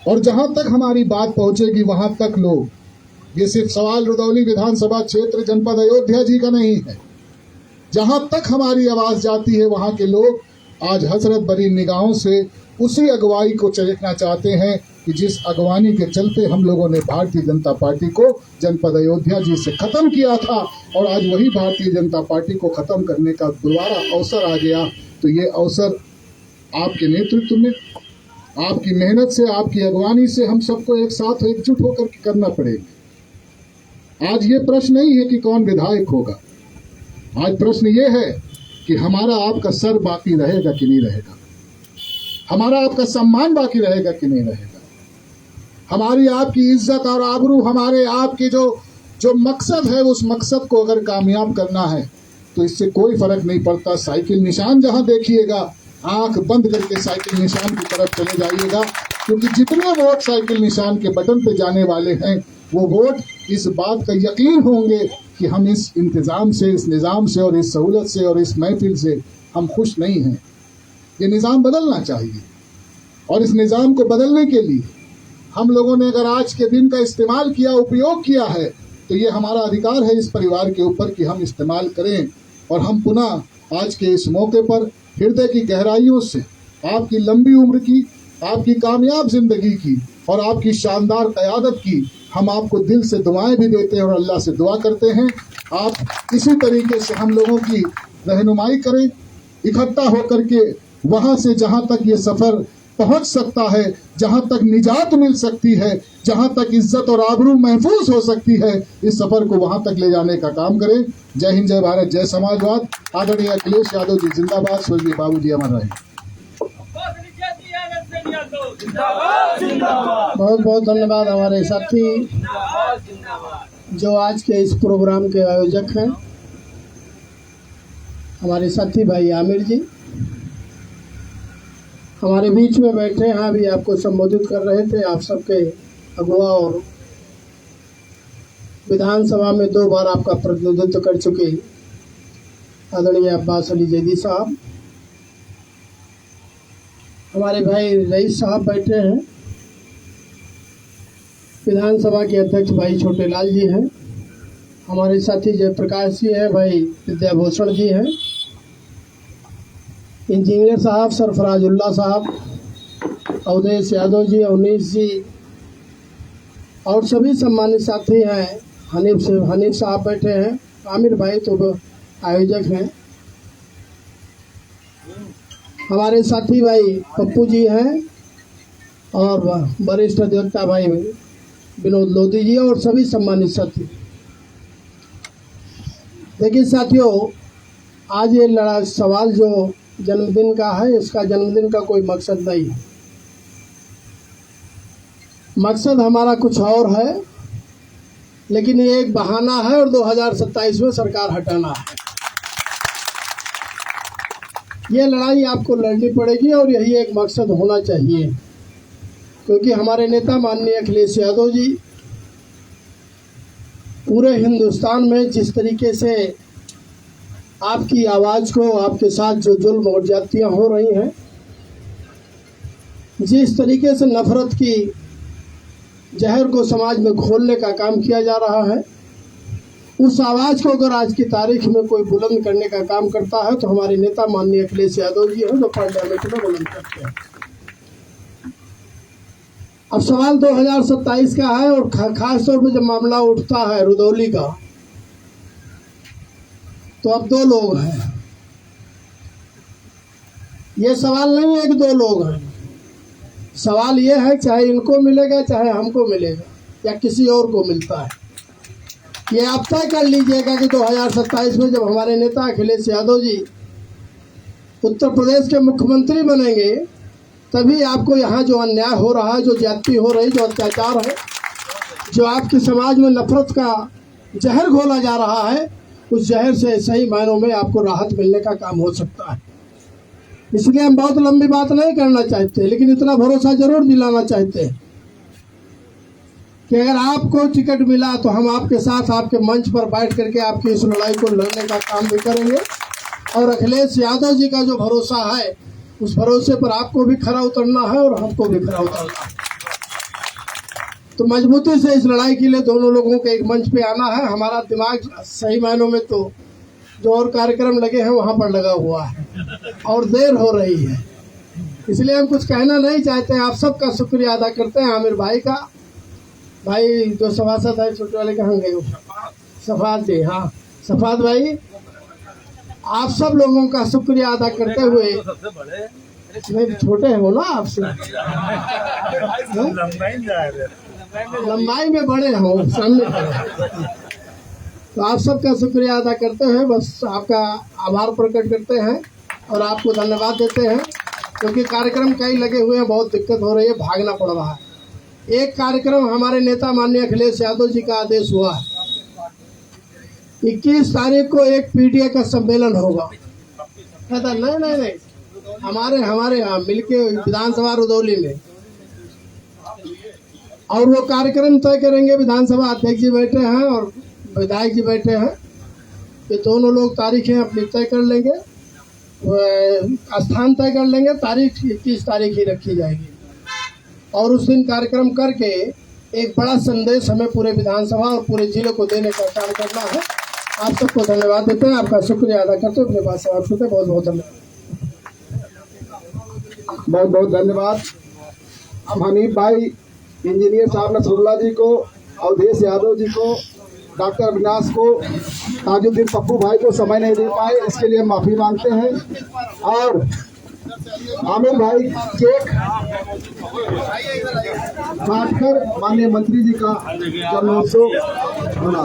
और जहां तक हमारी बात पहुंचेगी वहां तक लोग, ये सिर्फ सवाल रुदौली विधानसभा क्षेत्र जनपद अयोध्या जी का नहीं है, जहां तक हमारी आवाज जाती है वहां के लोग आज हसरत भरी निगाहों से उसी अगुवाई को देखना चाहते हैं कि जिस अगवानी के चलते हम लोगों ने भारतीय जनता पार्टी को जनपद अयोध्या जी से खत्म किया था, और आज वही भारतीय जनता पार्टी को खत्म करने का दोबारा अवसर आ गया। तो ये अवसर आपके नेतृत्व में, आपकी मेहनत से, आपकी अगवानी से हम सबको एक साथ एकजुट होकर करना पड़ेगा। आज ये प्रश्न नहीं है कि कौन विधायक होगा, आज प्रश्न ये है कि हमारा आपका सर बाकी रहेगा कि नहीं रहेगा, हमारा आपका सम्मान बाकी रहेगा कि नहीं रहेगा, हमारी आपकी इज्जत और आबरू, हमारे आपके जो मकसद है उस मकसद को अगर कामयाब करना है तो इससे कोई फर्क नहीं पड़ता। साइकिल निशान जहां देखिएगा आंख बंद करके साइकिल निशान की तरफ चले जाइएगा, क्योंकि जितने वोट साइकिल निशान के बटन पे जाने वाले हैं वो वोट इस बात का यकीन होंगे कि हम इस इंतजाम से, इस निज़ाम से और इस सहूलत से और इस महफिल से हम खुश नहीं हैं। ये निज़ाम बदलना चाहिए, और इस निज़ाम को बदलने के लिए हम लोगों ने अगर आज के दिन का इस्तेमाल किया, उपयोग किया है, तो ये हमारा अधिकार है इस परिवार के ऊपर कि हम इस्तेमाल करें। और हम पुनः आज के इस मौके पर हृदय की गहराइयों से आपकी लंबी उम्र की, आपकी कामयाब जिंदगी की और आपकी शानदार क़यादत की हम आपको दिल से दुआएं भी देते हैं और अल्लाह से दुआ करते हैं आप इसी तरीके से हम लोगों की रहनुमाई करें, इकट्ठा होकर के वहाँ से जहाँ तक ये सफ़र पहुँच सकता है, जहाँ तक निजात मिल सकती है, जहाँ तक इज्जत और आबरू महफूज हो सकती है, इस सफ़र को वहाँ तक ले जाने का काम करें। जय हिंद, जय भारत, जय समाजवाद। आदरणीय अखिलेश यादव जी जिंदाबाद, स्वर्गीय बाबू जी अमर रहे। बहुत बहुत धन्यवाद हमारे साथी जो आज के इस प्रोग्राम के आयोजक हैं, हमारे साथी भाई आमिर जी हमारे बीच में बैठे हैं, अभी आपको संबोधित कर रहे थे। आप सबके अगुआ और विधानसभा में 2 बार आपका प्रतिनिधित्व कर चुके आदरणीय अब्बास अली जैदी साहब, हमारे भाई रईस साहब बैठे हैं, विधानसभा के अध्यक्ष भाई छोटे लाल जी हैं, हमारे साथी जयप्रकाश जी हैं, भाई विद्याभूषण जी हैं, इंजीनियर साहब सरफराजुल्ला साहब, अवधेश यादव जी, अवनीश जी और सभी सम्मानित साथी हैं। हनीफ साहब बैठे हैं, आमिर भाई तो आयोजक हैं, हमारे साथी भाई पप्पू जी हैं और वरिष्ठ अधिवक्ता भाई विनोद लोधी जी और सभी सम्मानित साथी। देखिए साथियों, आज ये सवाल जो जन्मदिन का है, इसका जन्मदिन का कोई मकसद नहीं है। मकसद हमारा कुछ और है, लेकिन ये एक बहाना है और 2027 में सरकार हटाना है। ये लड़ाई आपको लड़नी पड़ेगी और यही एक मकसद होना चाहिए, क्योंकि हमारे नेता माननीय अखिलेश यादव जी पूरे हिंदुस्तान में जिस तरीके से आपकी आवाज़ को, आपके साथ जो जुल्म और ज्यादतियाँ हो रही हैं, जिस तरीके से नफरत की जहर को समाज में घोलने का काम किया जा रहा है, उस आवाज़ को अगर आज की तारीख में कोई बुलंद करने का काम करता है तो हमारे नेता माननीय अखिलेश यादव जी हैं, जो पार्लियामेंट में बुलंद करते हैं। अब सवाल 2027 का है और खास तौर पर जब मामला उठता है रुदौली का, तो अब 2 लोग हैं। ये सवाल नहीं है कि 2 लोग हैं, सवाल ये है चाहे इनको मिलेगा चाहे हमको मिलेगा या किसी और को मिलता है। ये आप तय कर लीजिएगा कि 2027 में जब हमारे नेता अखिलेश यादव जी उत्तर प्रदेश के मुख्यमंत्री बनेंगे, तभी आपको यहाँ जो अन्याय हो रहा है, जो ज्यादती हो रही, जो अत्याचार है, जो आपके समाज में नफरत का जहर घोला जा रहा है, उस जहर से सही मायनों में आपको राहत मिलने का काम हो सकता है। इसलिए हम बहुत लंबी बात नहीं करना चाहते, लेकिन इतना भरोसा जरूर दिलाना चाहते हैं कि अगर आपको टिकट मिला तो हम आपके साथ आपके मंच पर बैठ करके आपकी इस लड़ाई को लड़ने का काम भी करेंगे। और अखिलेश यादव जी का जो भरोसा है, उस भरोसे पर आपको भी खरा उतरना है और हमको भी खरा उतरना है। तो मजबूती से इस लड़ाई के लिए दोनों लोगों को एक मंच पे आना है। हमारा दिमाग सही मायनों में तो जो और कार्यक्रम लगे हैं वहाँ पर लगा हुआ है और देर हो रही है, इसलिए हम कुछ कहना नहीं चाहते। आप सबका शुक्रिया अदा करते हैं आमिर भाई का, भाई जो सभासद है छोटे वाले कहाँ गए, सफाद जी, हाँ सफाद भाई, आप सब लोगों का शुक्रिया अदा करते हुए, नहीं छोटे हो ना आपसे, लंबाई में बड़े हो सामने खड़े। तो आप सबका शुक्रिया अदा करते हुए बस आपका आभार प्रकट करते हैं और आपको धन्यवाद देते हैं, क्योंकि कार्यक्रम कई लगे हुए हैं, बहुत दिक्कत हो रही है, भागना पड़ रहा है। एक कार्यक्रम हमारे नेता माननीय अखिलेश यादव जी का आदेश हुआ है, 21 तारीख को एक पीटीए का सम्मेलन होगा। नहीं, हमारे यहाँ मिलके विधानसभा रुदौली में, और वो कार्यक्रम तय करेंगे। विधानसभा अध्यक्ष जी बैठे हैं और विधायक जी बैठे हैं, ये दोनों लोग तारीखें अपनी तय कर लेंगे, स्थान तय कर लेंगे, तारीख 21 तारीख ही रखी जाएगी। और उस दिन कार्यक्रम करके एक बड़ा संदेश हमें पूरे विधानसभा और पूरे जिले को देने का काम करना है। आप सबको धन्यवाद देते हैं, आपका शुक्रिया अदा करते हुए अपने पास समाप्त करते हैं। बहुत बहुत धन्यवाद। बहुत बहुत धन्यवाद। हम हनीफ भाई, इंजीनियर साहब नसरुल्ला जी को, अवधेश यादव जी को, डॉक्टर अविनाश को, ताजुद्दीन पप्पू भाई को समय नहीं दे पाए, इसके लिए माफ़ी मांगते हैं। और आमिर भाई केक काटकर माननीय मंत्री जी का जन्मोत्सव मना।